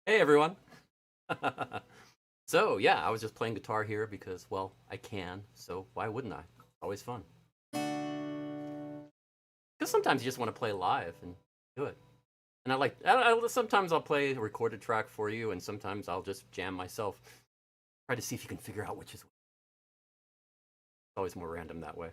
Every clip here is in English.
Hey everyone. So yeah, I was just playing guitar here because, well, I can. So why wouldn't I? Always fun. Because sometimes you just want to play live and do it. And sometimes I'll play a recorded track for you, and sometimes I'll just jam myself. Try to see if you can figure out which is. It's always more random that way.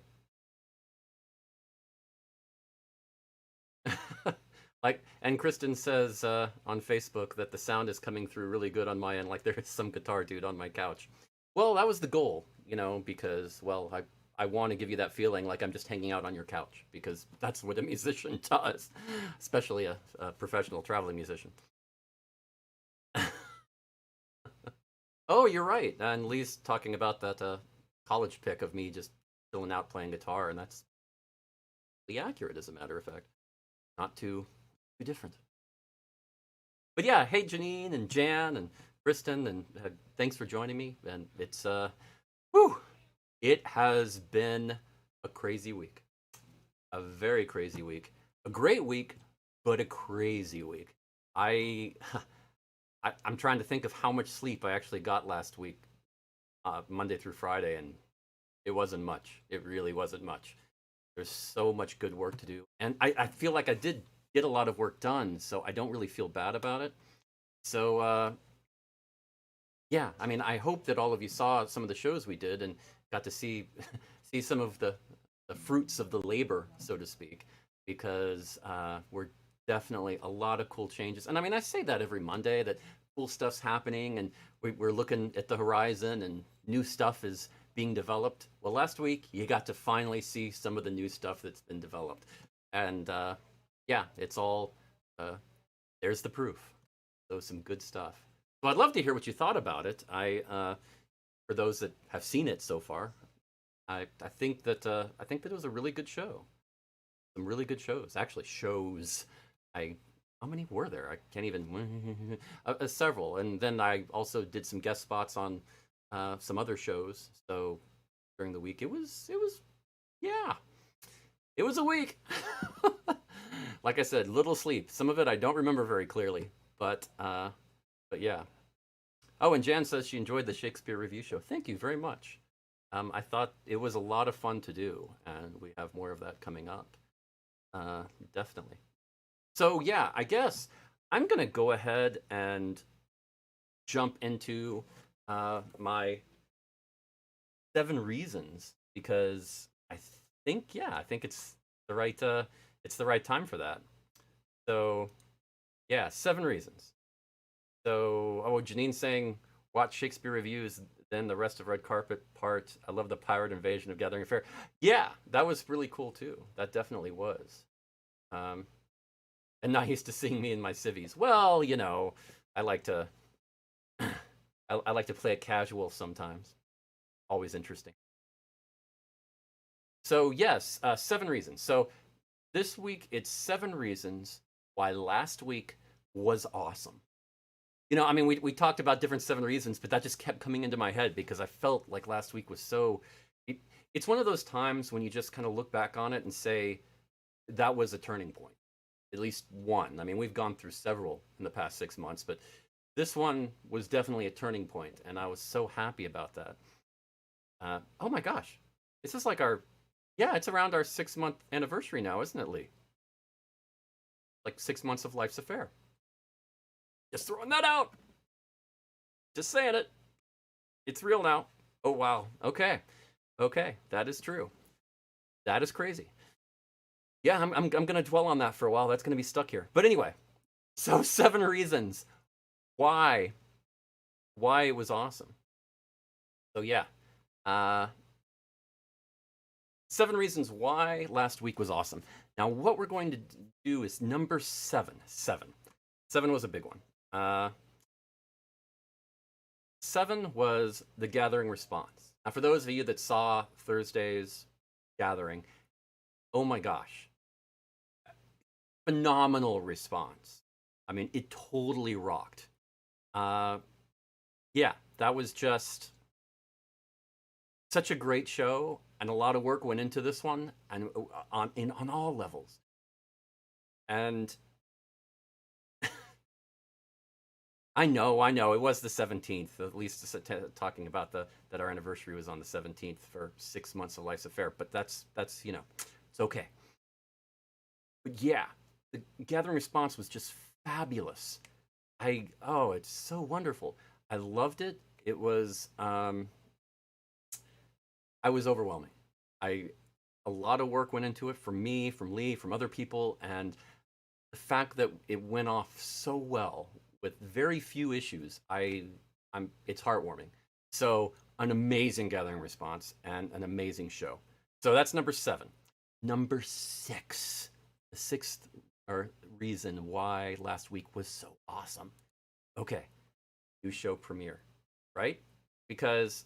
And Kristen says on Facebook that the sound is coming through really good on my end, like there is some guitar dude on my couch. Well, that was the goal, because, well, I want to give you that feeling like I'm just hanging out on your couch because that's what a musician does, especially a professional traveling musician. Oh, you're right. And Lee's talking about that college pic of me just chilling out playing guitar, and that's really accurate, as a matter of fact. Not too different. But yeah, hey Janine and Jan and Kristen, and thanks for joining me. And whew, it has been a crazy week, a very crazy week, a great week, but a crazy week. I, I'm trying to think of how much sleep I actually got last week, Monday through Friday, and it wasn't much. It really wasn't much. There's so much good work to do, and I feel like I did get a lot of work done, so I don't really feel bad about it. So yeah, I mean, I hope that all of you saw some of the shows we did and got to see see some of the fruits of the labor, so to speak, because we're definitely a lot of cool changes. And I mean, I say that every Monday that cool stuff's happening and we're looking at the horizon and new stuff is being developed. Well, last week you got to finally see some of the new stuff that's been developed, and yeah, it's all there's the proof. So some good stuff. Well, I'd love to hear what you thought about it. For those that have seen it so far, I think that it was a really good show. Some really good shows, actually. Shows. I How many were there? I can't even. Several, and then I also did some guest spots on some other shows. So during the week, it was yeah, it was a week. Like I said, little sleep. Some of it I don't remember very clearly, but yeah. Oh, and Jan says she enjoyed the Shakespeare review show. Thank you very much. I thought it was a lot of fun to do, and we have more of that coming up. Uh, Definitely. So, yeah, I guess I'm going to go ahead and jump into my 7 reasons because I think it's the right time for that. So, yeah, 7 reasons. So, oh, Janine's saying watch Shakespeare reviews, then the rest of Red Carpet part. I love the pirate invasion of Gathering Fair. Yeah, that was really cool too. That definitely was. Um, and not used to seeing me in my civvies. Well, I like to I like to play it casual sometimes. Always interesting. So yes, 7 reasons. So this week it's 7 reasons why last week was awesome. I mean, we talked about different 7 reasons, but that just kept coming into my head because I felt like last week was so. It, it's one of those times when you just kind of look back on it and say that was a turning point. At least one. I mean, we've gone through several in the past 6 months, but this one was definitely a turning point, and I was so happy about that. Oh my gosh, this is like yeah, it's around our 6 month anniversary now, isn't it, Lee? Like 6 months of Life's Affair. Just throwing that out. Just saying it. It's real now. Oh wow. Okay. Okay. That is true. That is crazy. Yeah, I'm gonna dwell on that for a while. That's gonna be stuck here. But anyway, so 7 reasons why it was awesome. So yeah, uh, 7 reasons why last week was awesome. Now what we're going to do is number 7. Seven was a big one. 7 was the gathering response. Now for those of you that saw Thursday's gathering, oh my gosh, phenomenal response. I mean, it totally rocked. Uh, yeah, that was just such a great show, and a lot of work went into this one, and on all levels. And I know. It was the 17th. At least talking about the that our anniversary was on the 17th for 6 months of Life's Affair. But that's it's okay. But yeah, the gathering response was just fabulous. It's so wonderful. I loved it. It was I was overwhelming. I A lot of work went into it from me, from Lee, from other people, and the fact that it went off so well with very few issues, I'm it's heartwarming. So an amazing gathering response and an amazing show. So that's number 7. Number 6, the sixth or reason why last week was so awesome. Okay, new show premiere, right? Because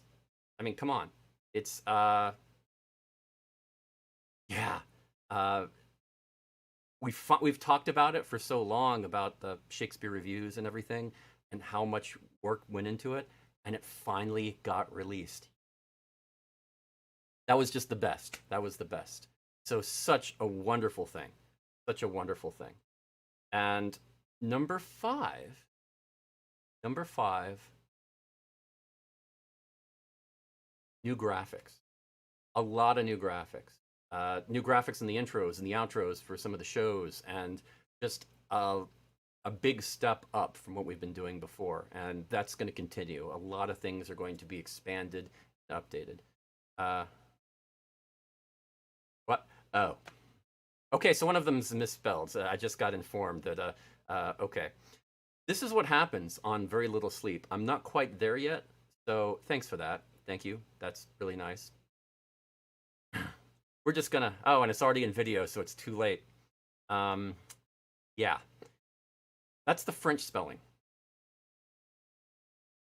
I mean, come on, it's yeah, uh, we've talked about it for so long about the Shakespeare reviews and everything, and how much work went into it, and it finally got released. That was just the best. That was the best. So such a wonderful thing, such a wonderful thing. And number five, number five, new graphics. A lot of new graphics. New graphics in the intros and the outros for some of the shows, and just a big step up from what we've been doing before. And that's going to continue. A lot of things are going to be expanded and updated. Uh, what? Oh, okay. So one of them is misspelled. I just got informed that. Okay. This is what happens on very little sleep. I'm not quite there yet, so thanks for that. Thank you. That's really nice. We're just gonna. Oh, and it's already in video, so it's too late. Um, yeah, that's the French spelling.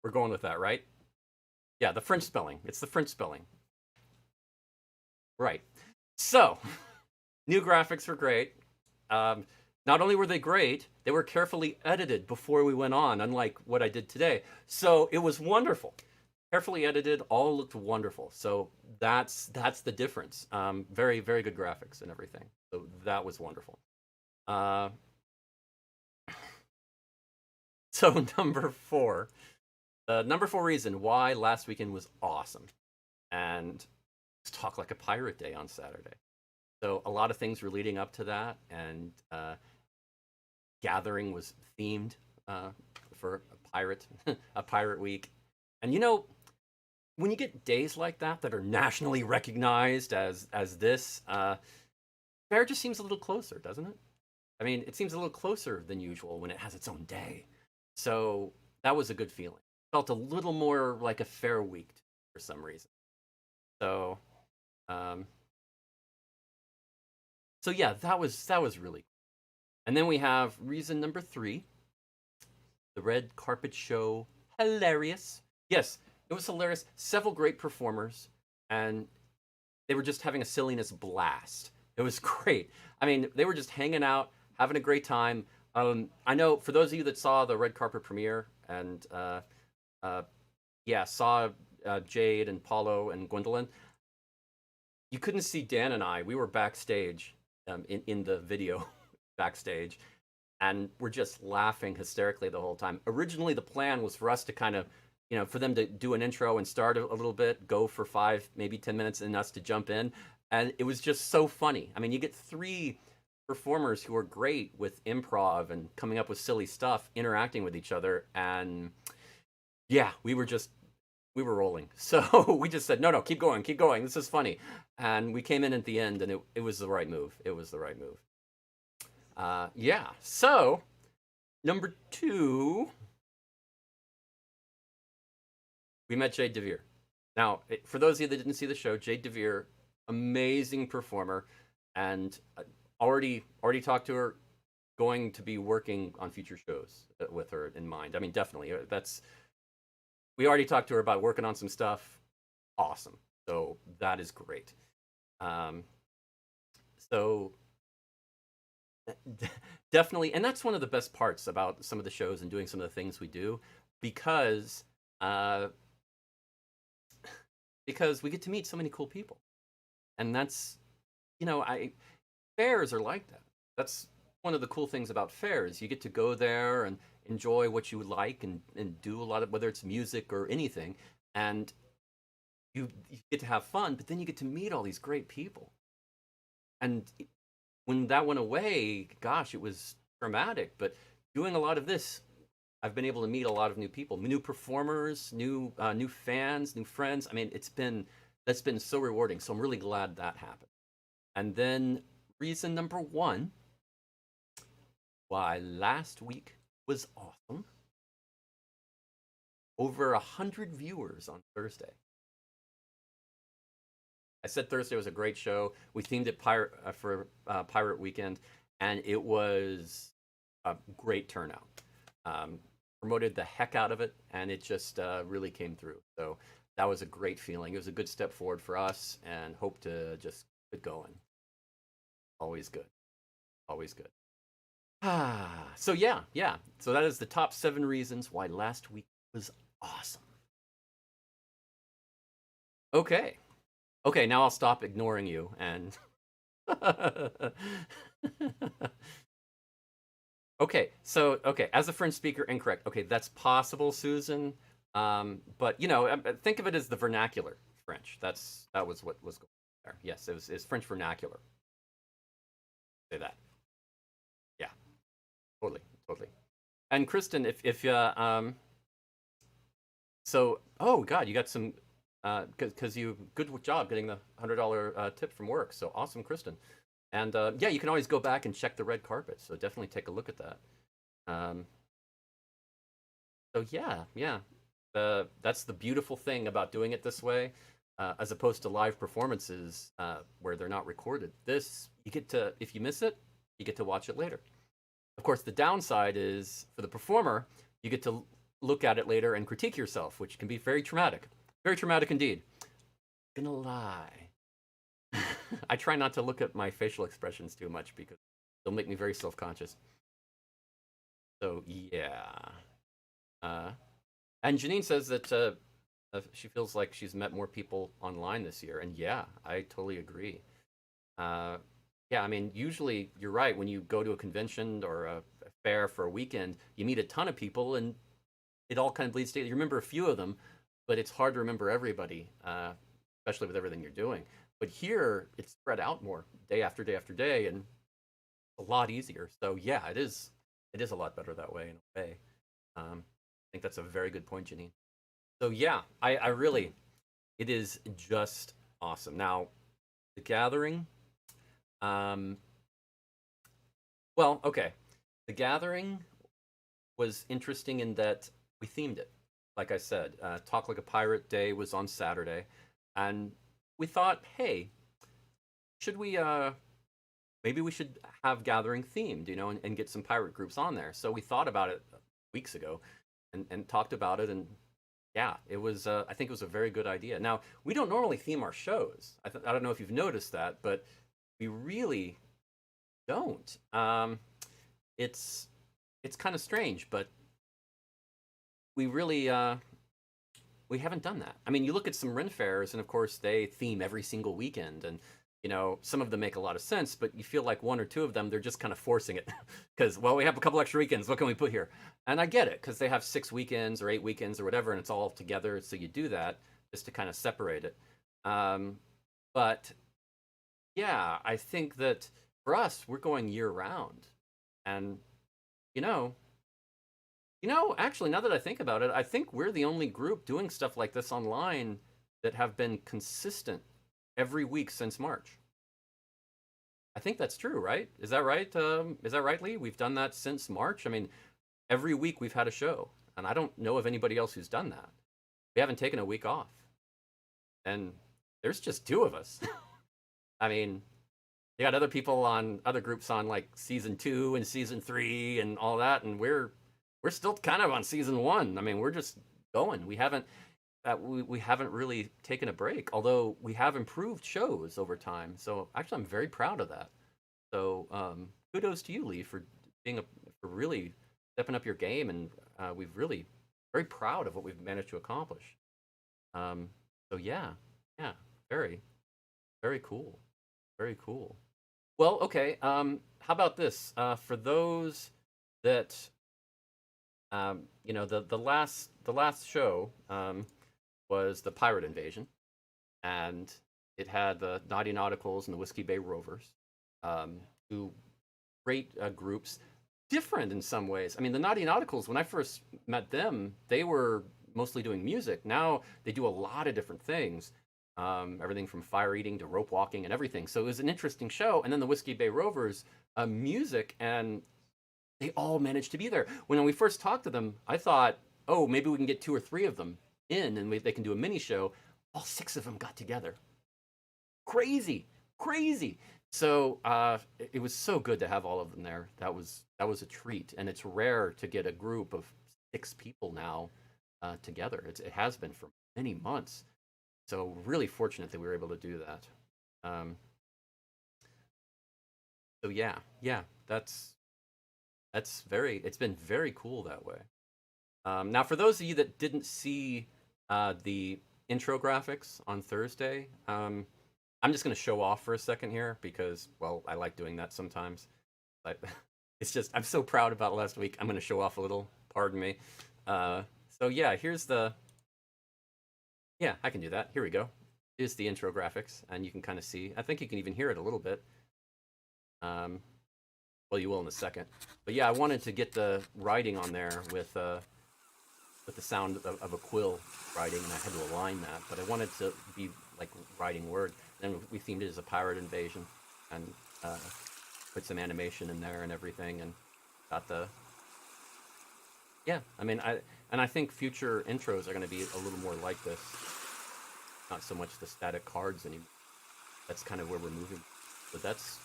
We're going with that, right? Yeah, the French spelling. It's the French spelling. Right. So, new graphics were great. Um, Not only were they great, they were carefully edited before we went on, unlike what I did today. So it was wonderful. Carefully edited, all looked wonderful. So that's the difference. Very very good graphics and everything. So that was wonderful. Uh, so number four reason why last weekend was awesome, and let's talk like a pirate day on Saturday. So a lot of things were leading up to that, and gathering was themed for a pirate a pirate week. And when you get days like that are nationally recognized as this, fair just seems a little closer, doesn't it? I mean, it seems a little closer than usual when it has its own day. So that was a good feeling. Felt a little more like a fair week for some reason. So um so yeah, that was really cool. And then we have reason number 3, the red carpet show. Hilarious. Yes, it was hilarious. Several great performers, and they were just having a silliness blast. It was great. I mean, they were just hanging out, having a great time. I know for those of you that saw the red carpet premiere and uh, yeah, saw Jade and Paulo and Gwendolyn, you couldn't see Dan and I. We were backstage in the video backstage, and we're just laughing hysterically the whole time. Originally, the plan was for us to kind of, for them to do an intro and start a little bit, go for 5, maybe 10 minutes, and us to jump in. And it was just so funny. I mean, you get 3 performers who are great with improv and coming up with silly stuff, interacting with each other, and yeah, we were rolling. So we just said, no, keep going, keep going. This is funny. And we came in at the end, and it was the right move. It was the right move. Yeah. So number 2, we met Jade DeVere. Now, for those of you that didn't see the show, Jade DeVere, amazing performer, and already talked to her, going to be working on future shows with her in mind. I mean, definitely. We already talked to her about working on some stuff. Awesome. So that is great. Um, so definitely, and that's one of the best parts about some of the shows and doing some of the things we do, because uh, because we get to meet so many cool people, and that's I fairs are like that. That's one of the cool things about fairs. You get to go there and enjoy what you like and do a lot of, whether it's music or anything, and you get to have fun, but then you get to meet all these great people. And when that went away, gosh, it was dramatic. But doing a lot of this, I've been able to meet a lot of new people, new performers, new fans, new friends. I mean, that's been so rewarding. So I'm really glad that happened. And then reason number one why last week was awesome. Over 100 viewers on Thursday. I said Thursday was a great show. We themed it for Pirate Weekend, and it was a great turnout. Promoted the heck out of it, and it just really came through. So that was a great feeling. It was a good step forward for us, and hope to just keep it going. Always good. Always good. So yeah. So that is the top 7 reasons why last week was awesome. Okay. Okay, now I'll stop ignoring you and Okay, so as a French speaker, incorrect. Okay, that's possible, Susan. But think of it as the vernacular French. That was what was going on there. Yes, it's French vernacular. Say that. Yeah, totally. And Kristen, if so, oh God, you got some because you good job getting the $100 tip from work. So awesome, Kristen. And yeah, you can always go back and check the red carpet. So definitely take a look at that. So yeah. That's the beautiful thing about doing it this way, as opposed to live performances where they're not recorded. This, you get to, if you miss it, you get to watch it later. Of course, the downside is for the performer, you get to look at it later and critique yourself, which can be very traumatic. Very traumatic indeed. Gonna lie. I try not to look at my facial expressions too much because they'll make me very self-conscious. So yeah. And Janine says that she feels like she's met more people online this year, and yeah, I totally agree. Yeah, I mean, usually you're right. When you go to a convention or a fair for a weekend, you meet a ton of people, and it all kind of bleeds together. You remember a few of them, but it's hard to remember everybody, especially with everything you're doing. But here, it's spread out more, day after day after day, and a lot easier. So yeah, it is a lot better that way in a way. I think that's a very good point, Janine. So yeah, I really, it is just awesome. Now, the gathering, well, okay, the gathering was interesting in that we themed it. Like I said, Talk Like a Pirate Day was on Saturday, and we thought, hey, should we maybe we should have gathering themed, and get some pirate groups on there. So we thought about it weeks ago and talked about it, and yeah, it was I think it was a very good idea. Now, we don't normally theme our shows. I don't know if you've noticed that, but we really don't. It's kind of strange, but we really we haven't done that. I mean, you look at some Ren fairs, and of course they theme every single weekend, and some of them make a lot of sense, but you feel like one or two of them, they're just kind of forcing it because, well, we have a couple extra weekends. What can we put here? And I get it because they have 6 weekends or 8 weekends or whatever, and it's all together. So you do that just to kind of separate it. But yeah, I think that for us, we're going year round, and actually, now that I think about it, I think we're the only group doing stuff like this online that have been consistent every week since March. I think that's true, right? Is that right? Is that right, Lee? We've done that since March. I mean, every week we've had a show, and I don't know of anybody else who's done that. We haven't taken a week off, and there's just 2 of us. I mean, you got other people on other groups on like season 2 and season 3 and all that, and we're still kind of on season 1. I mean, we're just going. We haven't really taken a break, although we have improved shows over time. So actually, I'm very proud of that. So kudos to you, Lee, for for really stepping up your game, and we've really very proud of what we've managed to accomplish. So yeah, very, very cool, very cool. Well, okay. How about this? For those that The last show was the pirate invasion, and it had the Naughty Nauticals and the Whiskey Bay Rovers, two great groups, different in some ways. I mean, the Naughty Nauticals, when I first met them, they were mostly doing music. Now they do a lot of different things, everything from fire eating to rope walking and everything. So it was an interesting show. And then the Whiskey Bay Rovers, music, and they all managed to be there. When we first talked to them, I thought, oh, maybe we can get two or three of them in, and they can do a mini show. All six of them got together. Crazy, crazy. So it was so good to have all of them there. That was a treat, and it's rare to get a group of six people now together. It has been for many months. So really fortunate that we were able to do that. Um, so yeah, it's been very cool that way. Now, for those of you that didn't see the intro graphics on Thursday, I'm just going to show off for a second here because, well, I like doing that sometimes. But it's just, I'm so proud about last week. I'm going to show off a little. Pardon me. So yeah, yeah, I can do that. Here we go. Here's the intro graphics, and you can kind of see. I think you can even hear it a little bit. Um, well, you will in a second. But yeah, I wanted to get the writing on there with the sound of a quill writing, and I had to align that. But I wanted to be like writing word. Then we themed it as a pirate invasion, and put some animation in there and everything, and got the yeah. I mean, I think future intros are going to be a little more like this, not so much the static cards anymore. That's kind of where we're moving. But that's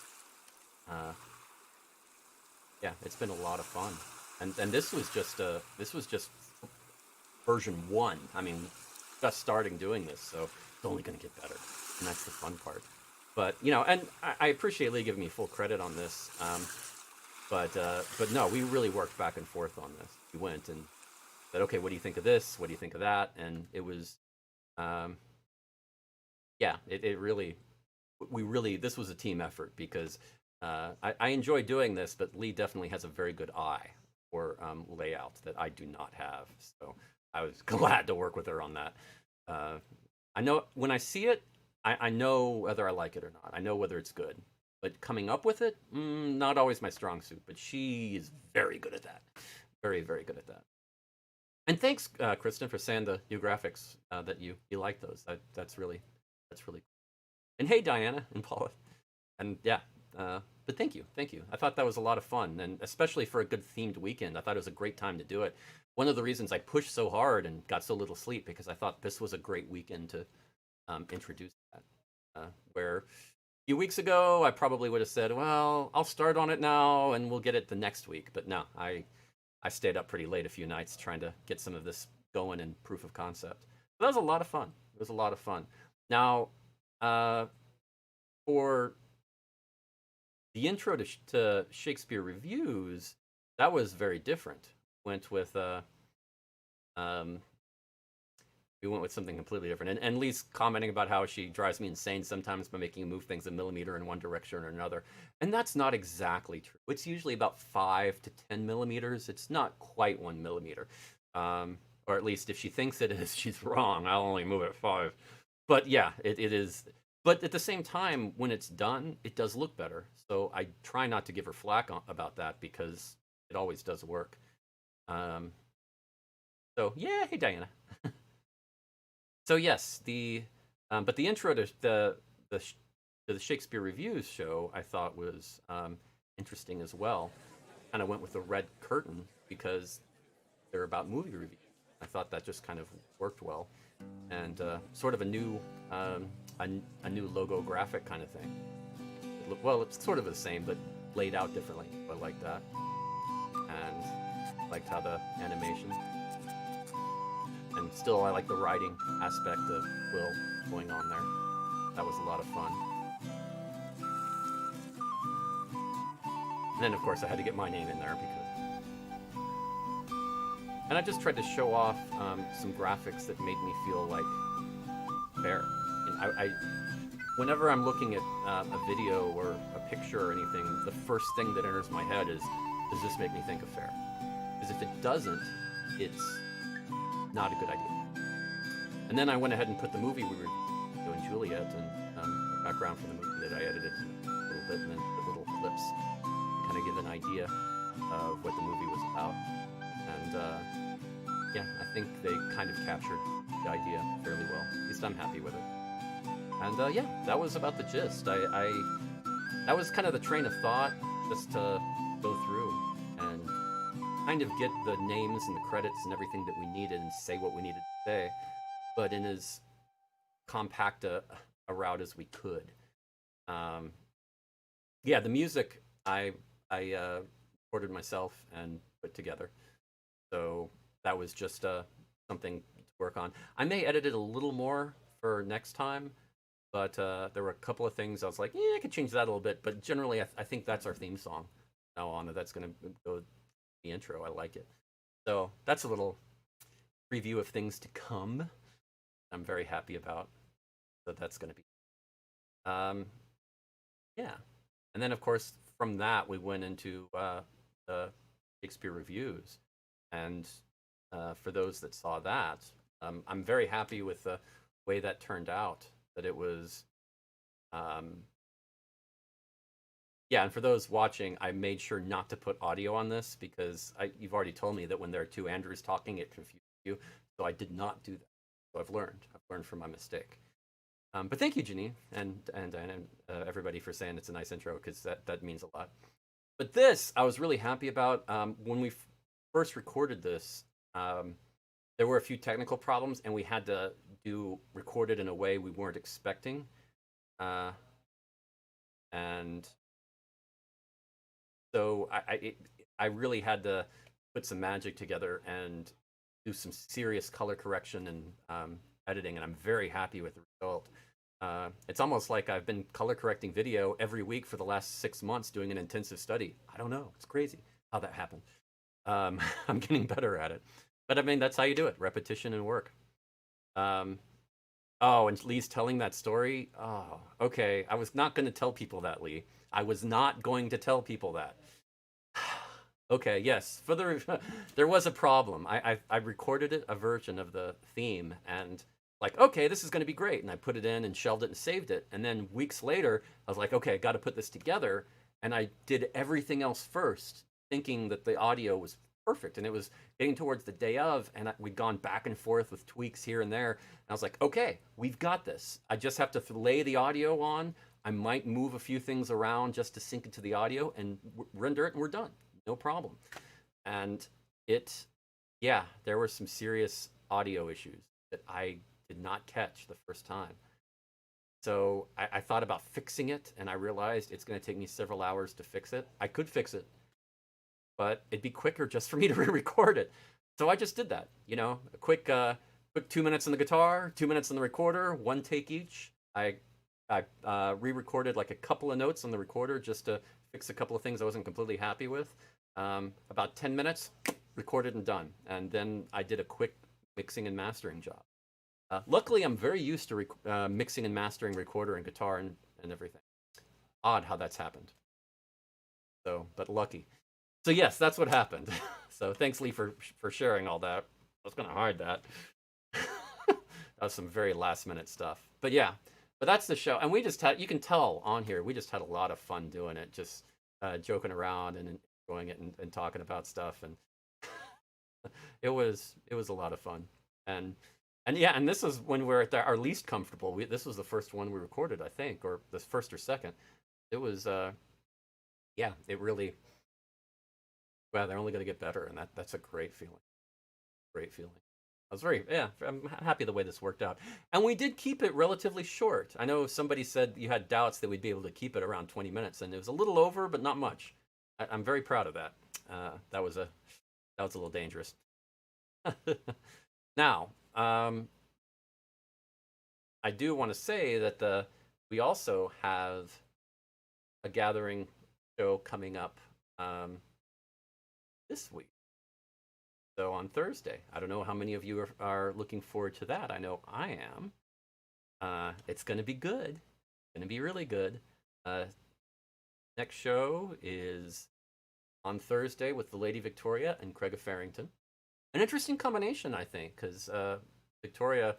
yeah, it's been a lot of fun, and this was just version one. I mean, just starting doing this, so it's only going to get better, and that's the fun part. But and I appreciate Lee giving me full credit on this. But no, we really worked back and forth on this. We went and said, okay, what do you think of this? What do you think of that? And it was, yeah, it really, we really, this was a team effort because I enjoy doing this, but Lee definitely has a very good eye for layout that I do not have. So I was glad to work with her on that. I know when I see it, I know whether I like it or not. I know whether it's good. But coming up with it, not always my strong suit. But she is very good at that. Very, very good at that. And thanks, Kristen, for saying the new graphics that you like those. That's really cool. And hey, Diana and Paula. And yeah, but thank you. I thought that was a lot of fun, and especially for a good themed weekend, I thought it was a great time to do it. One of the reasons I pushed so hard and got so little sleep because I thought this was a great weekend to introduce that. Where a few weeks ago, I probably would have said, "Well, I'll start on it now, and we'll get it the next week." But no, I stayed up pretty late a few nights trying to get some of this going in proof of concept. But that was a lot of fun. It was a lot of fun. Now, for the intro to Shakespeare reviews, that was very different. Went with um, we went with something completely different. And Lee's commenting about how she drives me insane sometimes by making me move things a millimeter in one direction or another. And that's not exactly true. It's usually about 5 to 10 millimeters. It's not quite 1 millimeter. Or at least if she thinks it is, she's wrong. I'll only move it 5. But yeah, it is. But at the same time, when it's done, it does look better. So I try not to give her flack about that because it always does work. Um, so yeah, hey Diana. So yes, but the intro to the Shakespeare Reviews show I thought was interesting as well. Kind of went with the red curtain because they're about movie reviews. I thought that just kind of worked well, and sort of a new logo graphic kind of thing. Well, it's sort of the same, but laid out differently. I like that, and liked how the animation. And still, I like the writing aspect of Will going on there. That was a lot of fun. And then, of course, I had to get my name in there because... And I just tried to show off some graphics that made me feel like fair. Whenever I'm looking at a video or a picture or anything, the first thing that enters my head is, does this make me think of fair? because if it doesn't, it's not a good idea. And then I went ahead and put the movie we were doing, Juliet, and a background for the movie that I edited a little bit, and then put little clips to kind of give an idea of what the movie was about. And yeah, I think they kind of captured the idea fairly well. At least I'm happy with it. And yeah, that was about the gist. That was kind of the train of thought, just to go through and kind of get the names and the credits and everything that we needed and say what we needed to say, but in as compact a route as we could. Yeah, the music I recorded myself and put together, so that was just something to work on. I may edit it a little more for next time, but there were a couple of things I was like, yeah, I could change that a little bit. But generally, I think that's our theme song now on. That's going to go the intro. I like it. So that's a little preview of things to come. I'm very happy about that. That's going to be. Yeah, and then of course from that we went into the Shakespeare reviews, and for those that saw that, I'm very happy with the way that turned out. That it was, yeah, and for those watching, I made sure not to put audio on this because you've already told me that when there are two Andrews talking, it confuses you. So I did not do that. So I've learned from my mistake. But thank you, Janine, and everybody for saying it's a nice intro, because that means a lot. But this, I was really happy about. When we first recorded this, there were a few technical problems, and we had to record it in a way we weren't expecting, and so I really had to put some magic together and do some serious color correction and editing, and I'm very happy with the result. It's almost like I've been color correcting video every week for the last 6 months doing an intensive study. I don't know. It's crazy how that happened. I'm getting better at it. But I mean, that's how you do it. Repetition and work. Oh, and Lee's telling that story? Oh, okay. I was not going to tell people that, Lee. I was not going to tell people that. Okay, yes. There was a problem. I recorded a version of the theme, and like, okay, this is going to be great. And I put it in and shelved it and saved it. And then weeks later, I was like, okay, I got to put this together. And I did everything else first, thinking that the audio was perfect. And it was getting towards the day of, and we'd gone back and forth with tweaks here and there. And I was like, okay, we've got this. I just have to lay the audio on. I might move a few things around just to sync it to the audio and render it, and we're done. No problem. And yeah, there were some serious audio issues that I did not catch the first time. So I thought about fixing it, and I realized it's going to take me several hours to fix it. I could fix it, but it'd be quicker just for me to re-record it. So I just did that. You know, a quick 2 minutes on the guitar, 2 minutes on the recorder, one take each. I re-recorded like a couple of notes on the recorder just to fix a couple of things I wasn't completely happy with. About 10 minutes, recorded and done. And then I did a quick mixing and mastering job. Luckily, I'm very used to mixing and mastering recorder and guitar and everything. Odd how that's happened. So, but lucky. So yes, that's what happened. So thanks, Lee, for sharing all that. I was going to hide that. That was some very last minute stuff. But yeah, but that's the show. And we just had, you can tell on here, we just had a lot of fun doing it, just joking around and enjoying it and talking about stuff. And it was a lot of fun. And yeah, and this is when we're at our least comfortable. This was the first one we recorded, I think, or the first or second. It was, yeah, it really, well, they're only going to get better, and that's a great feeling. Great feeling. I'm happy the way this worked out. And we did keep it relatively short. I know somebody said you had doubts that we'd be able to keep it around 20 minutes, and it was a little over, but not much. I'm very proud of that. That was a little dangerous. Now, I do want to say that we also have a gathering show coming up this week. So on Thursday, I don't know how many of you are looking forward to that. I know I am. It's going to be good. It's going to be really good. Next show is on Thursday with the Lady Victoria and Craig Farrington. An interesting combination, I think, because Victoria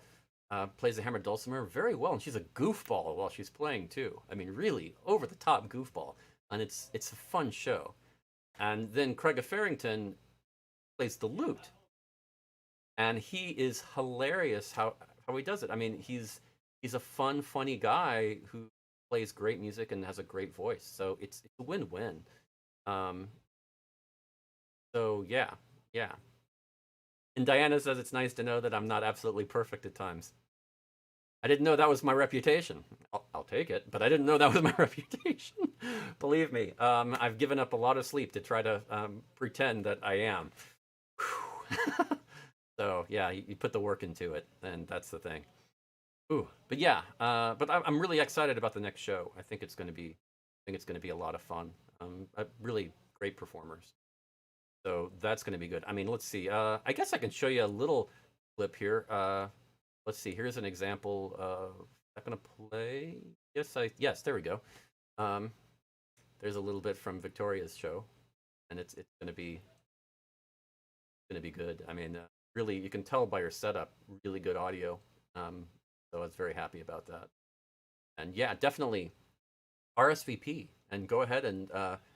plays the hammered dulcimer very well, and she's a goofball while she's playing too. I mean, really over the top goofball, and it's a fun show. And then Craig Farrington plays the lute, and he is hilarious how he does it. I mean, he's a fun, funny guy who plays great music and has a great voice. So it's a win-win. Um, so yeah, yeah. And Diana says it's nice to know that I'm not absolutely perfect at times. I didn't know that was my reputation. I'll take it, but I didn't know that was my reputation. Believe me, I've given up a lot of sleep to try to pretend that I am. So yeah, you put the work into it, and that's the thing. Ooh, but yeah, but I'm really excited about the next show. I think it's going to be, I think it's going to be a lot of fun. Really great performers. So that's going to be good. I mean, let's see. I guess I can show you a little clip here. Let's see. Here's an example. I'm going to play. Yes, there we go. There's a little bit from Victoria's show, and it's going to be good. I mean, really, you can tell by her setup, really good audio. So I was very happy about that. And yeah, definitely RSVP and go ahead and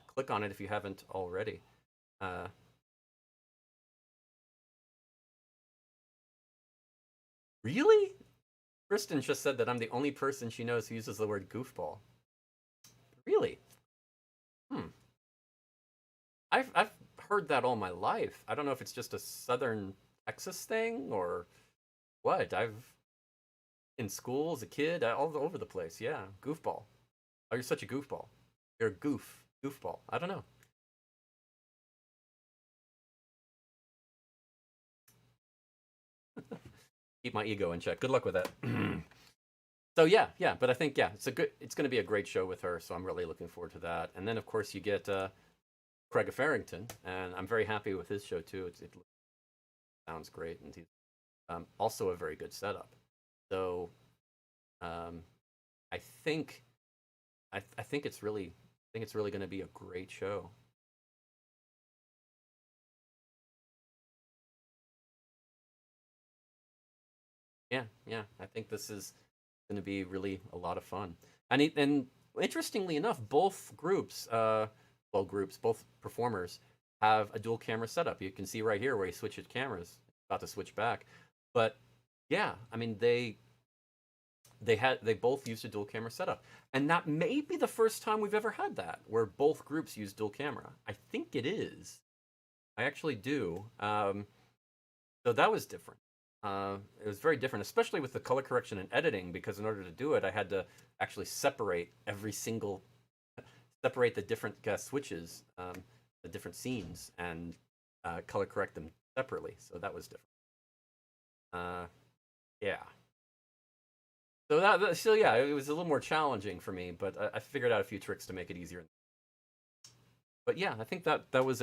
click on it if you haven't already. Really? Kristen just said that I'm the only person she knows who uses the word goofball. Really? Hmm. I've heard that all my life. I don't know if it's just a Southern Texas thing or what. I've in school as a kid, all over the place. Yeah, goofball. Oh, you're such a goofball. You're a goofball. I don't know. Keep my ego in check. Good luck with that. So yeah, but I think it's going to be a great show with her. So I'm really looking forward to that. And then of course you get Craig Farrington, and I'm very happy with his show too. It sounds great, and he's also a very good setup. So I think I think it's really going to be a great show. Yeah. I think this is going to be really a lot of fun. And interestingly enough, both groups, both performers have a dual camera setup. You can see right here where he switches cameras, about to switch back. But yeah, I mean they both used a dual camera setup, and that may be the first time we've ever had that where both groups use dual camera. I think it is. I actually do. So that was different. It was very different, especially with the color correction and editing, because in order to do it, I had to actually separate separate the different switches, the different scenes, and color correct them separately. So that was different. Yeah. So yeah, it was a little more challenging for me, but I figured out a few tricks to make it easier. But yeah, I think that was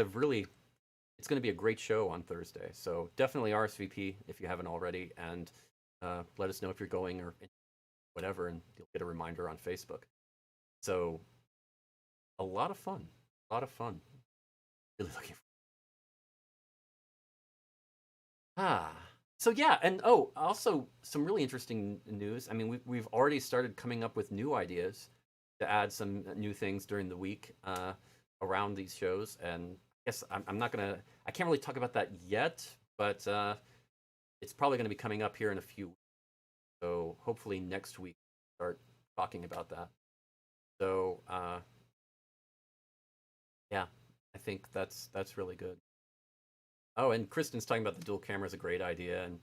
it's going to be a great show on Thursday. So definitely RSVP if you haven't already, and let us know if you're going or whatever, and you'll get a reminder on Facebook. So a lot of fun, Really looking for. So yeah, and also some really interesting news. I mean, we've already started coming up with new ideas to add some new things during the week around these shows, and I guess I'm not gonna, I can't really talk about that yet, but it's probably going to be coming up here in a few weeks. So hopefully next week start talking about that. So yeah, I think that's really good. Oh, and Kristen's talking about the dual camera is a great idea, and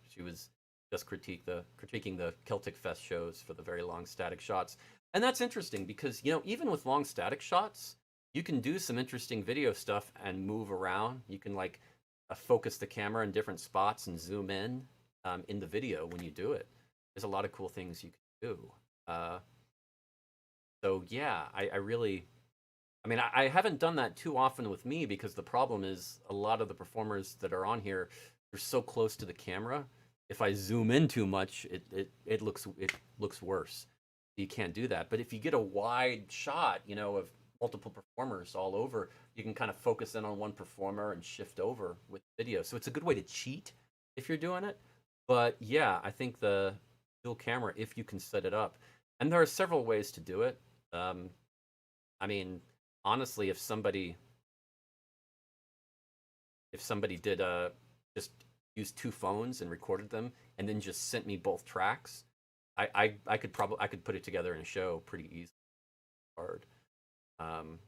she was just critiquing the Celtic Fest shows for the very long static shots. And that's interesting because, even with long static shots, you can do some interesting video stuff and move around. You can like focus the camera in different spots and zoom in the video when you do it. There's a lot of cool things you can do. So yeah, I really, I mean, I haven't done that too often with me because the problem is a lot of the performers that are on here are so close to the camera. If I zoom in too much, it looks worse. You can't do that. But if you get a wide shot, of multiple performers all over, you can kind of focus in on one performer and shift over with video. So it's a good way to cheat if you're doing it. But yeah, I think the dual camera, if you can set it up, and there are several ways to do it. Um, I mean, honestly, if somebody did just use two phones and recorded them and then just sent me both tracks, I could probably I could put it together in a show pretty easily. Hard. Um,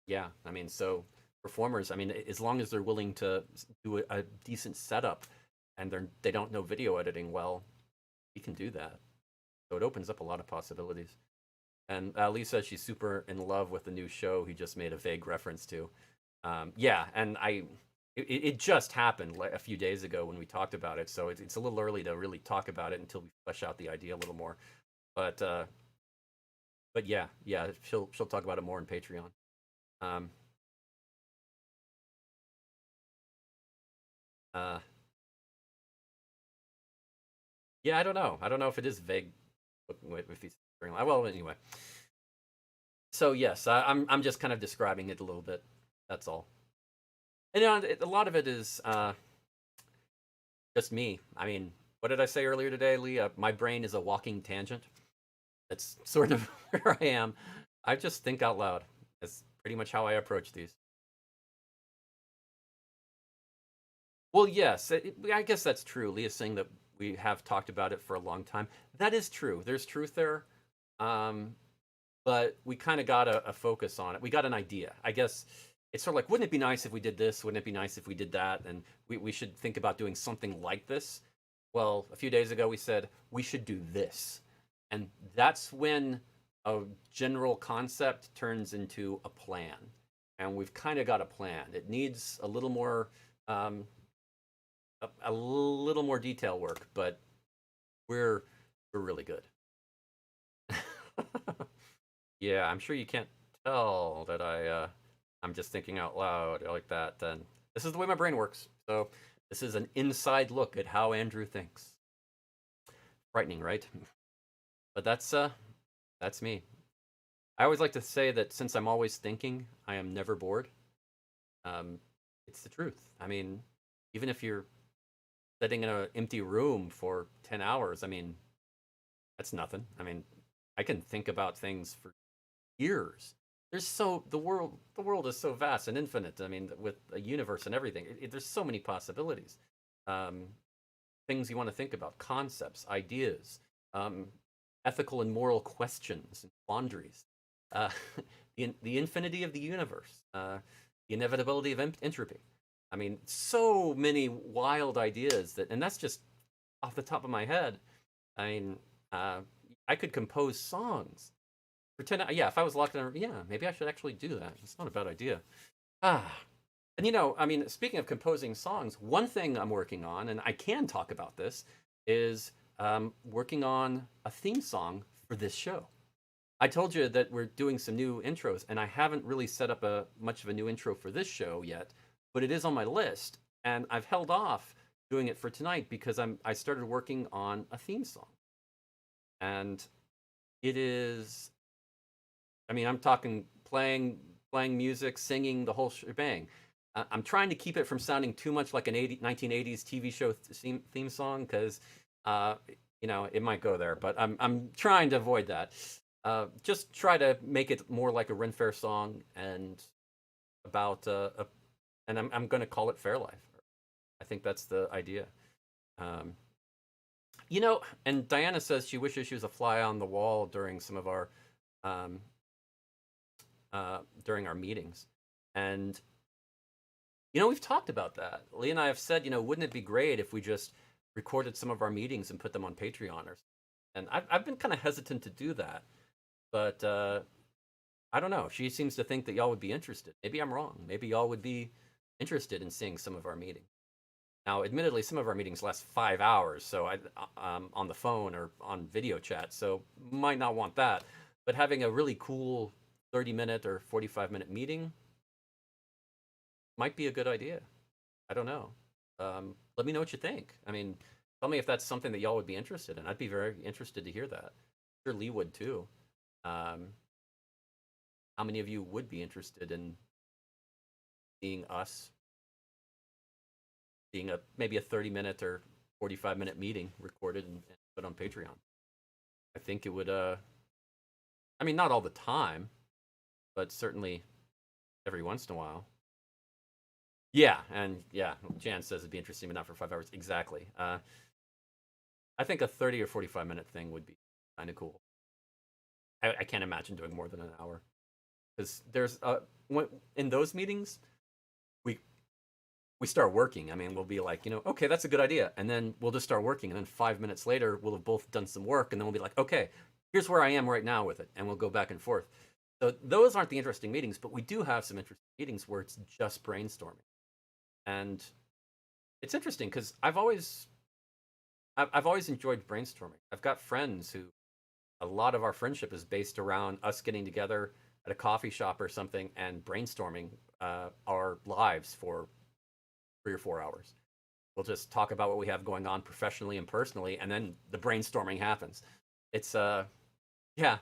yeah, I mean, so performers, I mean, as long as they're willing to do a decent setup and they don't know video editing well, you can do that. So it opens up a lot of possibilities. And Lee says she's super in love with the new show he just made a vague reference to. Yeah, and it just happened like a few days ago when we talked about it, so it's a little early to really talk about it until we flesh out the idea a little more. But yeah, yeah, she'll talk about it more in Patreon. Um, uh, yeah, I don't know. I don't know if it is vague. If he's well, anyway. So yes, I'm just kind of describing it a little bit. That's all. And a lot of it is just me. I mean, what did I say earlier today, Lee? My brain is a walking tangent. That's sort of where I am. I just think out loud. That's pretty much how I approach these. Well, yes, I guess that's true. Leah's saying that we have talked about it for a long time. That is true. There's truth there. Um, but we kind of got a focus on it. We got an idea. I guess it's sort of like, wouldn't it be nice if we did this? Wouldn't it be nice if we did that? And we should think about doing something like this. Well, a few days ago, we said we should do this. And that's when a general concept turns into a plan. And we've kind of got a plan. It needs a little more. A little more detail work, but we're really good. Yeah, I'm sure you can't tell that I'm just thinking out loud like that. Then this is the way my brain works. So this is an inside look at how Andrew thinks. Frightening, right? But that's me. I always like to say that since I'm always thinking, I am never bored. It's the truth. I mean, even if you're sitting in an empty room for 10 hours, I mean, that's nothing. I mean, I can think about things for years. The world is so vast and infinite. I mean, with a universe and everything, there's so many possibilities. Um, Things you want to think about, concepts, ideas, um, ethical and moral questions and quandaries, uh, the infinity of the universe, the inevitability of entropy. I mean, so many wild ideas and that's just off the top of my head. I mean, I could compose songs for 10. Yeah, if I was locked in, yeah, maybe I should actually do that. It's not a bad idea. Ah, and I mean, speaking of composing songs, one thing I'm working on, and I can talk about this, is working on a theme song for this show. I told you that we're doing some new intros, and I haven't really set up much of a new intro for this show yet, but it is on my list, and I've held off doing it for tonight because I started working on a theme song, and it is. I mean, I'm talking playing music, singing the whole shebang. I'm trying to keep it from sounding too much like an 1980s TV show theme song because it might go there, but I'm trying to avoid that. Just try to make it more like a Ren Fair song and about and I'm going to call it Faire Life. I think that's the idea. Um, and Diana says she wishes she was a fly on the wall during some of our um, during our meetings, and we've talked about that. Lee and I have said, wouldn't it be great if we just recorded some of our meetings and put them on Patreon or something? And I've been kind of hesitant to do that, but I don't know. She seems to think that y'all would be interested. Maybe I'm wrong. Maybe y'all would be interested in seeing some of our meetings. Now, admittedly, some of our meetings last 5 hours, so on the phone or on video chat, so might not want that. But having a really cool 30-minute or 45-minute meeting might be a good idea. I don't know. Let me know what you think. I mean, tell me if that's something that y'all would be interested in. I'd be very interested to hear that. I'm sure Lee would too. Um, how many of you would be interested in seeing us, seeing a maybe a 30-minute or 45-minute meeting recorded and put on Patreon? I think it would. I mean, not all the time, but certainly every once in a while. Yeah, and yeah, Jan says it'd be interesting, but not for 5 hours. Exactly. I think a 30 or 45-minute thing would be kind of cool. I can't imagine doing more than an hour because there's in those meetings we we start working. I mean, we'll be like, okay, that's a good idea, and then we'll just start working, and then 5 minutes later we'll have both done some work, and then we'll be like, okay, here's where I am right now with it, and we'll go back and forth. So those aren't the interesting meetings, but we do have some interesting meetings where it's just brainstorming, and it's interesting because I've always enjoyed brainstorming. I've got friends who a lot of our friendship is based around us getting together at a coffee shop or something and brainstorming our lives for 3 or 4 hours. We'll just talk about what we have going on professionally and personally, and then the brainstorming happens. It's yeah,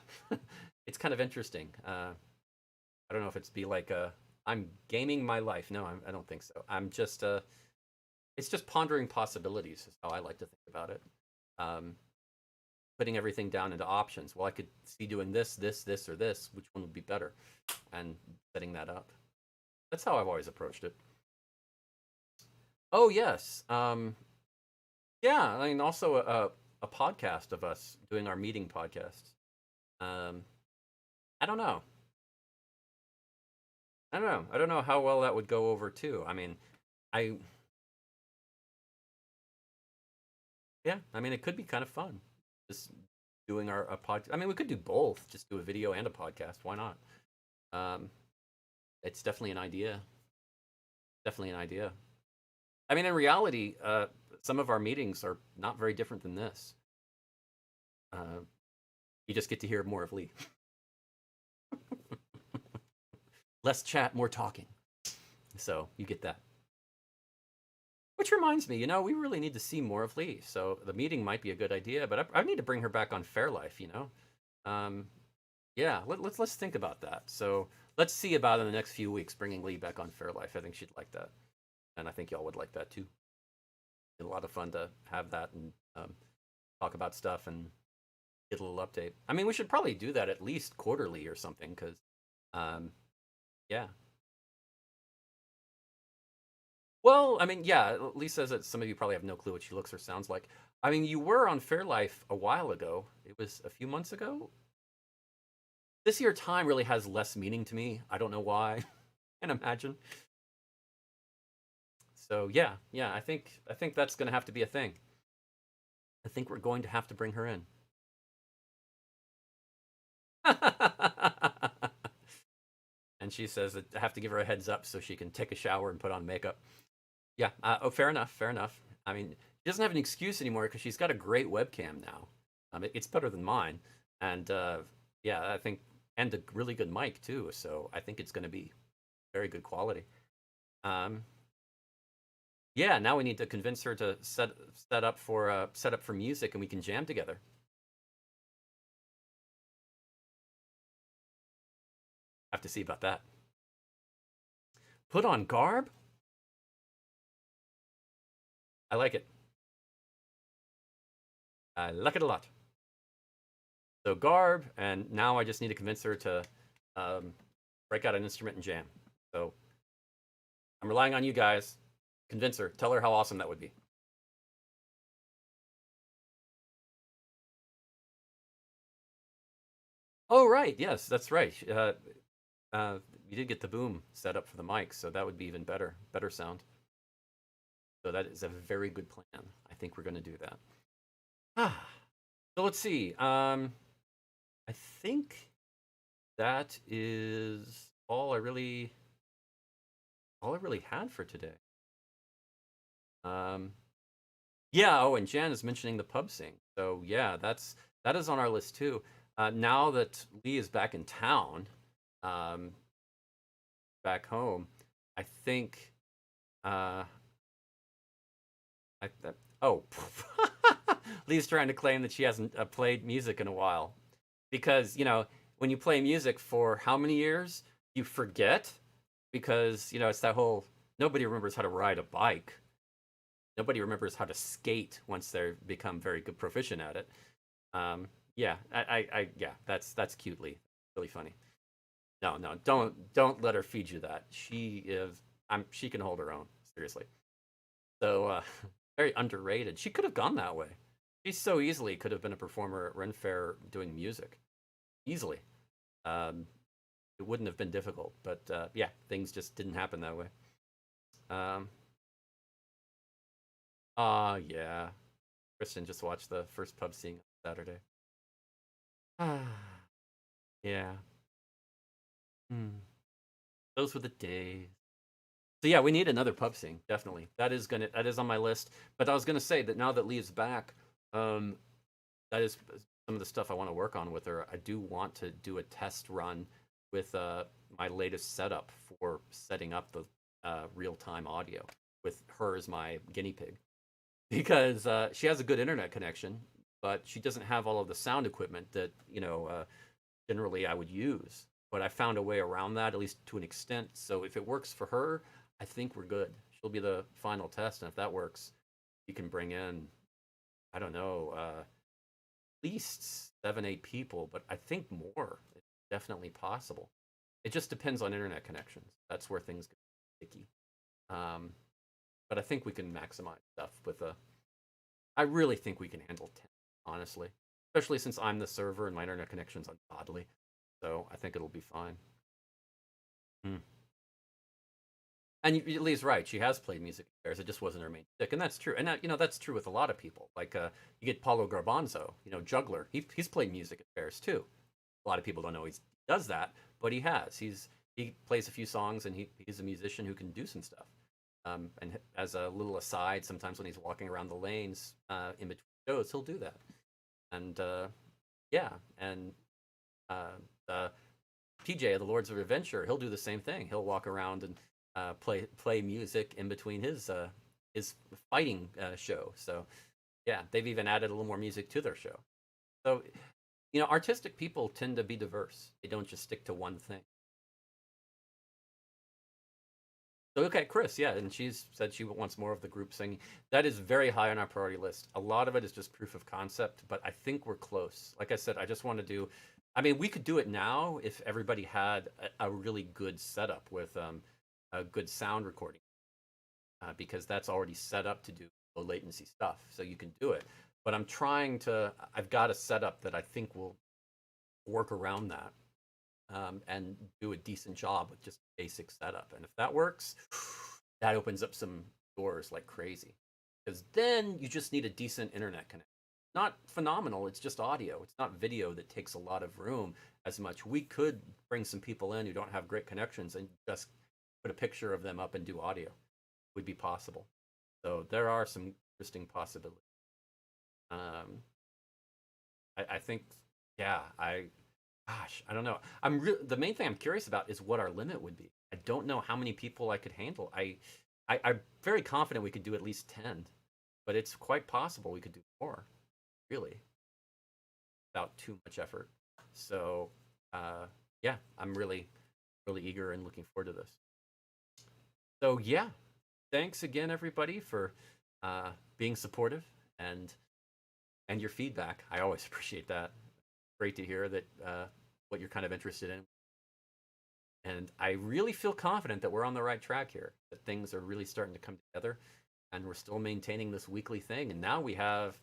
it's kind of interesting. I don't know if it's be like I'm gaming my life. No, I don't think so. I'm just it's just pondering possibilities is how I like to think about it. Um, Putting everything down into options. Well, I could see doing this, this, or this. Which one would be better? And setting that up. That's how I've always approached it. Oh yes, yeah. I mean, also a podcast of us doing our meeting podcasts. Um, I don't know. I don't know. I don't know how well that would go over too. I mean, I yeah. I mean, it could be kind of fun. Just doing our podcast. I mean, we could do both. Just do a video and a podcast. Why not? Um, it's definitely an idea. Definitely an idea. I mean, in reality, some of our meetings are not very different than this. Uh, you just get to hear more of Lee. Less chat, more talking. So you get that. Which reminds me, we really need to see more of Lee. So the meeting might be a good idea, but I need to bring her back on Faire Life. Um, yeah, let's think about that. So let's see about in the next few weeks bringing Lee back on Faire Life. I think she'd like that, and I think y'all would like that too. It's a lot of fun to have that and talk about stuff and get a little update. I mean, we should probably do that at least quarterly or something, because, yeah. Well, I mean, yeah, Lee says that some of you probably have no clue what she looks or sounds like. I mean, you were on Faire Life a while ago. It was a few months ago. This year time really has less meaning to me. I don't know why. Can't imagine. So yeah, I think that's gonna have to be a thing. I think we're going to have to bring her in. And she says that I have to give her a heads up so she can take a shower and put on makeup. Yeah. Oh, fair enough. Fair enough. I mean, she doesn't have an excuse anymore because she's got a great webcam now. It's better than mine, and yeah, I think, and a really good mic too. So I think it's going to be very good quality. Um, yeah. Now we need to convince her to set up for music, and we can jam together. Have to see about that. Put on garb. I like it. I like it a lot. So garb, and now I just need to convince her to break out an instrument and jam. So I'm relying on you guys. Convince her. Tell her how awesome that would be. Oh right, yes, that's right. You did get the boom set up for the mic, so that would be even better sound. So that is a very good plan. I think we're going to do that. Ah, so let's see. I think that is all I really had for today. Um, yeah. Oh, and Jan is mentioning the pub sing. So yeah, that is on our list too. Now that Lee is back in town, um, back home, I think. Uh, oh, Lee's trying to claim that she hasn't played music in a while because when you play music for how many years, you forget because, it's that whole nobody remembers how to ride a bike. Nobody remembers how to skate once they become very good proficient at it. Yeah, yeah, that's cutely really funny. No, no, don't let her feed you that. She can hold her own, seriously. So very underrated. She could have gone that way. She so easily could have been a performer at Ren Fair doing music. Easily. Um, it wouldn't have been difficult, but yeah, things just didn't happen that way. Um, yeah. Kristen just watched the first pub scene on Saturday. Yeah. Hmm. Those were the days. So yeah, we need another pub scene, definitely. That is on my list. But I was gonna say that now that Lee's back, um, that is some of the stuff I want to work on with her. I do want to do a test run with my latest setup for setting up the real time audio with her as my guinea pig because she has a good internet connection, but she doesn't have all of the sound equipment that generally I would use. But I found a way around that, at least to an extent. So if it works for her, I think we're good. She'll be the final test, and if that works, you can bring in, I don't know, least 7, 8 people, but I think more. It's definitely possible. It just depends on internet connections. That's where things get sticky. Um, but I think we can maximize stuff with a. I really think we can handle 10, honestly, especially since I'm the server and my internet connection's ungodly. So I think it'll be fine. Hmm. And Lee's right. She has played music at fairs. It just wasn't her main stick, and that's true. And that's true with a lot of people. Like you get Paulo Garbanzo, juggler. He's played music at fairs too. A lot of people don't know he does that, but he has. He plays a few songs, and he's a musician who can do some stuff. And as a little aside, sometimes when he's walking around the lanes in between shows, he'll do that. And yeah, and uh, uh, PJ, the Lords of Adventure, he'll do the same thing. He'll walk around and play music in between his fighting show. So yeah, they've even added a little more music to their show. So artistic people tend to be diverse. They don't just stick to one thing. So okay, Chris, yeah, and she's said she wants more of the group singing. That is very high on our priority list. A lot of it is just proof of concept, but I think we're close. Like I said, I just want to do. I mean, we could do it now if everybody had a really good setup with a good sound recording, because that's already set up to do low latency stuff, so you can do it. But I'm trying to. I've got a setup that I think will work around that and do a decent job with just basic setup. And if that works, that opens up some doors like crazy. Because then you just need a decent internet connection. Not phenomenal, it's just audio. It's not video that takes a lot of room as much. We could bring some people in who don't have great connections and just put a picture of them up and do audio. Would be possible. So there are some interesting possibilities. Um, I think, yeah, Gosh, I don't know. The main thing I'm curious about is what our limit would be. I don't know how many people I could handle. I'm very confident we could do at least 10, but it's quite possible we could do more, really, without too much effort. So, yeah, I'm really, really eager and looking forward to this. So, yeah, thanks again, everybody, for being supportive and your feedback. I always appreciate that. Great to hear that what you're kind of interested in. And I really feel confident that we're on the right track here, that things are really starting to come together, and we're still maintaining this weekly thing. And now we have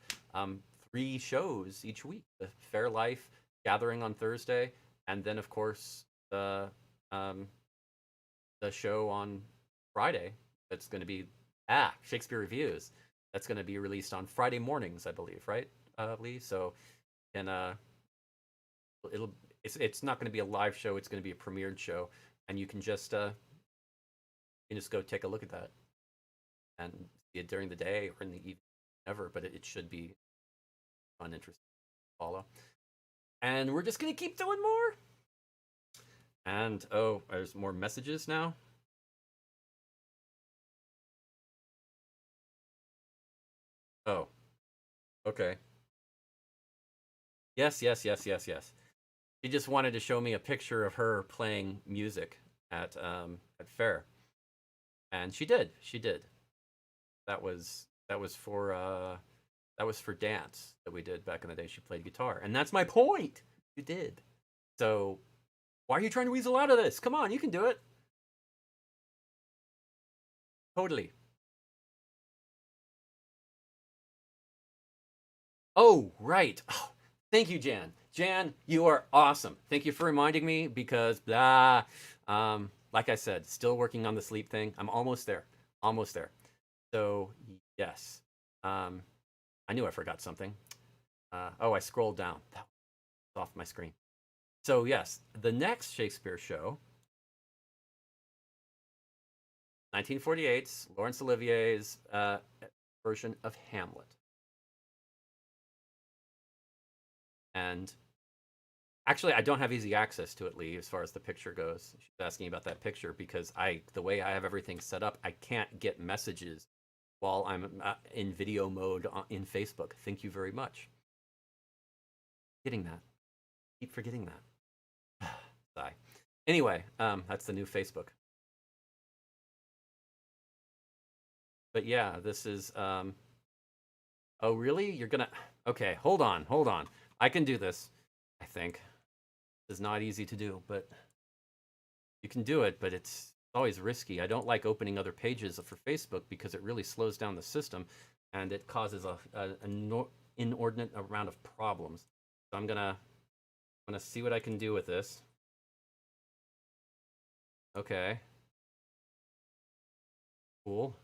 3 shows each week: the Faire Life gathering on Thursday, and then of course um, the show on Friday. That's going to be Shakespeare reviews. That's going to be released on Friday mornings, I believe, right, Lee? So, and it'll it's not going to be a live show. It's going to be a premiered show, and you can just go take a look at that and see it during the day or in the evening, ever. But it should be fun, interesting to follow. And we're just going to keep doing more. And oh, there's more messages now. Oh, okay. Yes, yes, yes, yes, yes. She just wanted to show me a picture of her playing music at Fair, and she did. She did. That was for dance that we did back in the day. She played guitar, and that's my point. You did. So why are you trying to weasel out of this? Come on, you can do it. Totally. Oh, right. Oh, thank you, Jan. Jan, you are awesome. Thank you for reminding me because blah. Like I said, still working on the sleep thing. I'm almost there. Almost there. So yes. Um, I knew I forgot something. Oh, I scrolled down. That was off my screen. So yes, the next Shakespeare show, 1948's Laurence Olivier's version of Hamlet, and actually, I don't have easy access to it, Lee, as far as the picture goes. She's asking about that picture because the way I have everything set up, I can't get messages while I'm in video mode in Facebook. Thank you very much. Getting that. Keep forgetting that. Sigh. Anyway, that's the new Facebook. But yeah, this is. Oh, really? You're gonna. Okay, hold on, hold on. I can do this. I think. It's not easy to do, but you can do it, but it's always risky. I don't like opening other pages for Facebook because it really slows down the system and it causes an inordinate amount of problems. So I'm gonna see what I can do with this. Okay. Cool.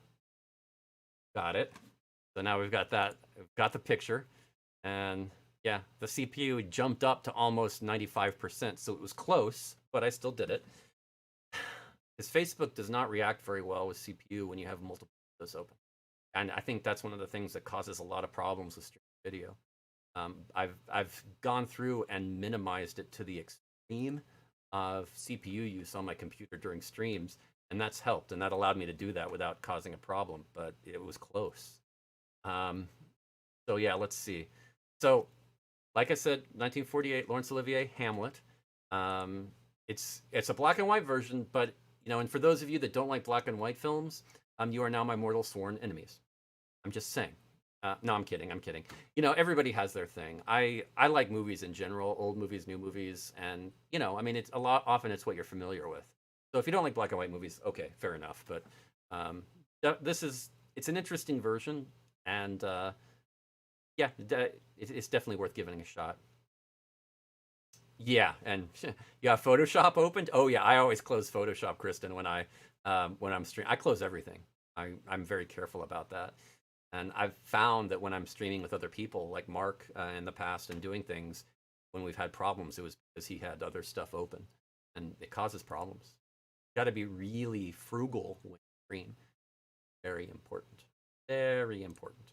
Got it. So now we've got that. We've got the picture, and yeah, the CPU jumped up to almost 95%. So it was close, but I still did it. Because Facebook does not react very well with CPU when you have multiple windows open. And I think that's one of the things that causes a lot of problems with streaming video. I've gone through and minimized it to the extreme of CPU use on my computer during streams, and that's helped, and that allowed me to do that without causing a problem, but it was close. So yeah, let's see. So, like I said, 1948, Laurence Olivier, Hamlet. It's a black and white version, but and for those of you that don't like black and white films, you are now my mortal sworn enemies. I'm just saying. No, I'm kidding. I'm kidding. Everybody has their thing. I like movies in general, old movies, new movies, and I mean, it's a lot. Often, it's what you're familiar with. So if you don't like black and white movies, okay, fair enough. But it's an interesting version, and yeah, it's definitely worth giving a shot. Yeah, and yeah, Photoshop opened. Oh yeah, I always close Photoshop, Kristen, when I'm streaming. I close everything. I'm very careful about that. And I've found that when I'm streaming with other people, like Mark in the past, and doing things, when we've had problems, it was because he had other stuff open, and it causes problems. Got to be really frugal when you stream. Very important. Very important.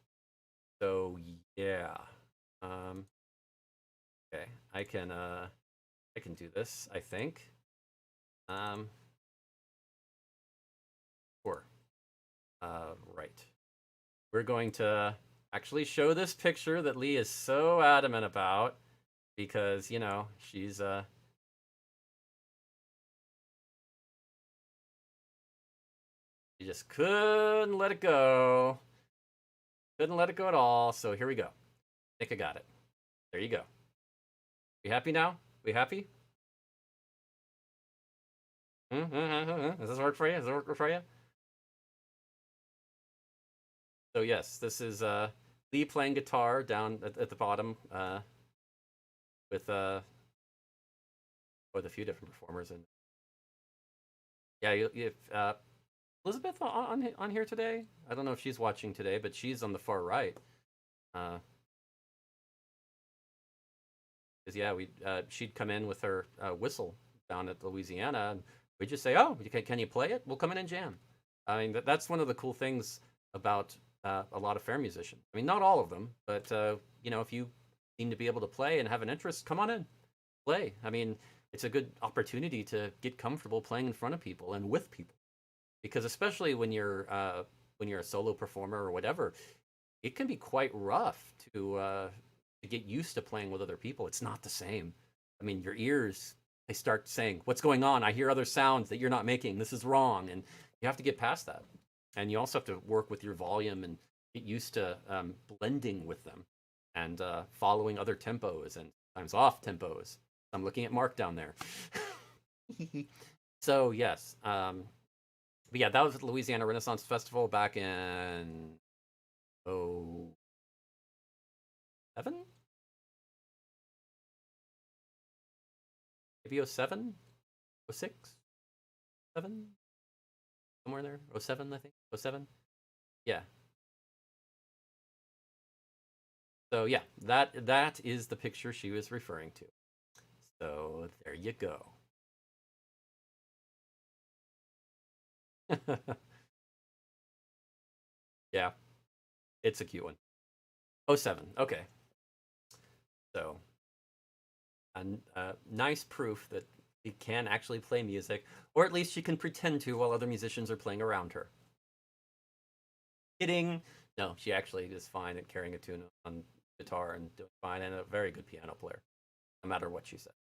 So yeah. Okay, I can do this, I think. Um, sure. Right. We're going to actually show this picture that Lee is so adamant about because, she just couldn't let it go. Couldn't let it go at all. So here we go. I think I got it. There you go. We happy now? We happy? Does this work for you? Does it work for you? So yes, this is Lee playing guitar down at the bottom with with a few different performers, and yeah, Elizabeth on here today. I don't know if she's watching today, but she's on the far right. Because yeah, she'd come in with her whistle down at Louisiana, and we'd just say, "Oh, can you play it? We'll come in and jam." I mean, that's one of the cool things about a lot of fair musicians. I mean, not all of them, but if you seem to be able to play and have an interest, come on in, play. I mean, it's a good opportunity to get comfortable playing in front of people and with people, because especially when you're a solo performer or whatever, it can be quite rough to get used to playing with other people. It's not the same. I mean, your ears, they start saying, what's going on? I hear other sounds that you're not making. This is wrong. And you have to get past that. And you also have to work with your volume and get used to blending with them and following other tempos and sometimes off tempos. I'm looking at Mark down there. So, yes. But yeah, that was at the Louisiana Renaissance Festival back in 07? Maybe 07? 06? 7? Somewhere in there? 07, I think. 07? Yeah. So yeah, that is the picture she was referring to. So there you go. Yeah, it's a cute one. 07. Okay. So, nice proof that she can actually play music, or at least she can pretend to while other musicians are playing around her. Kidding. No, she actually is fine at carrying a tune on guitar and doing fine, and a very good piano player, no matter what she said.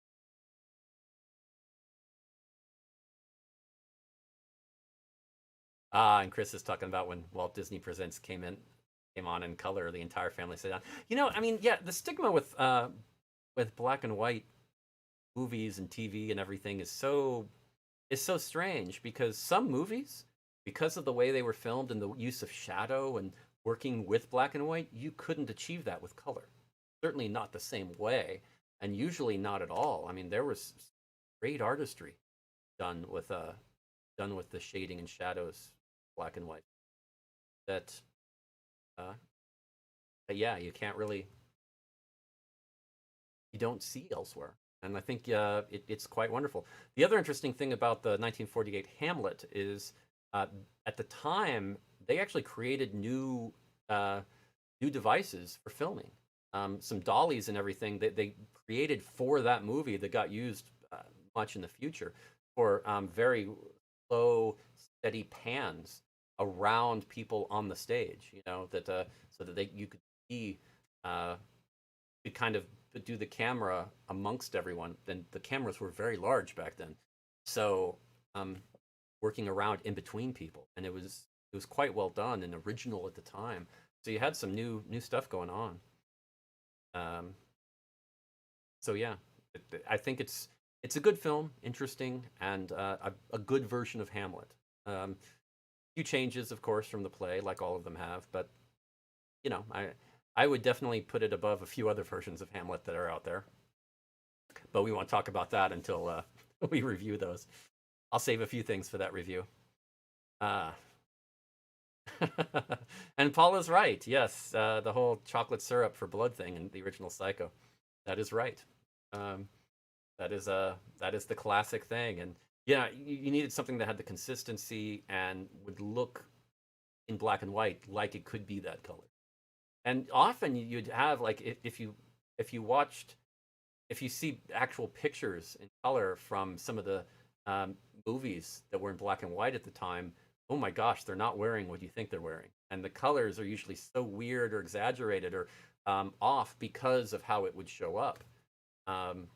Ah, and Chris is talking about when Walt Disney Presents came on in color, the entire family sat down. I mean, yeah, the stigma with black and white movies and TV and everything is so strange because some movies, because of the way they were filmed and the use of shadow and working with black and white, you couldn't achieve that with color. Certainly not the same way, and usually not at all. I mean, there was great artistry done with the shading and shadows, black and white. That, uh, yeah, you don't see elsewhere. And I think it's quite wonderful. The other interesting thing about the 1948 Hamlet is uh, at the time they actually created new devices for filming. Some dollies and everything that they created for that movie that got used much in the future for very low, steady pans around people on the stage. That so that you could see. You kind of do the camera amongst everyone. Then the cameras were very large back then, so um, working around in between people, and it was quite well done and original at the time. So you had some new stuff going on. Um, so yeah, I think it's a good film, interesting, and a good version of Hamlet. Few changes, of course, from the play, like all of them have, but I would definitely put it above a few other versions of Hamlet that are out there. But we won't talk about that until we review those. I'll save a few things for that review. Uh, and Paula's right. Yes, the whole chocolate syrup for blood thing in the original Psycho. That is right. Um, that is the classic thing. And yeah, you needed something that had the consistency and would look in black and white like it could be that color. And often you'd have like if you see actual pictures in color from some of the movies that were in black and white at the time, oh my gosh, they're not wearing what you think they're wearing, and the colors are usually so weird or exaggerated or off because of how it would show up. Um,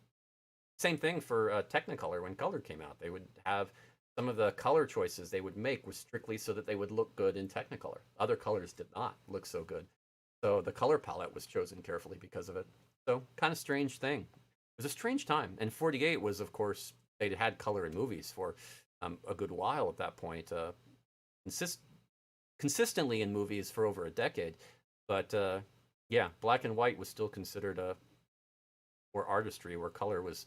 Same thing for Technicolor when color came out. They would have some of the color choices they would make was strictly so that they would look good in Technicolor. Other colors did not look so good. So the color palette was chosen carefully because of it. So kind of strange thing. It was a strange time. And 48 was, of course, they'd had color in movies for a good while at that point. Consistently in movies for over a decade. But yeah, black and white was still considered more artistry, where color was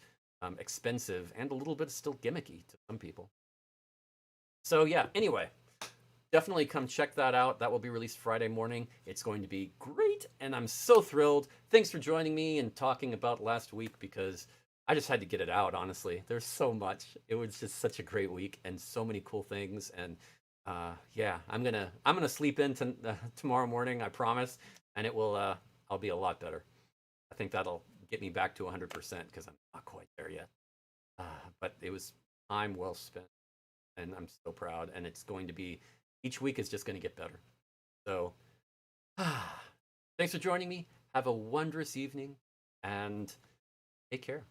expensive and a little bit still gimmicky to some people. So yeah, anyway, definitely come check that out. That will be released Friday morning. It's going to be great, and I'm so thrilled. Thanks for joining me and talking about last week because I just had to get it out, honestly. There's so much. It was just such a great week and so many cool things. And yeah, I'm gonna sleep in tomorrow morning, I promise, and I'll be a lot better. I think that'll get me back to 100% because I'm not quite there yet. But it was time well spent, and I'm so proud. And it's going to be each week is just going to get better. So, thanks for joining me. Have a wondrous evening, and take care.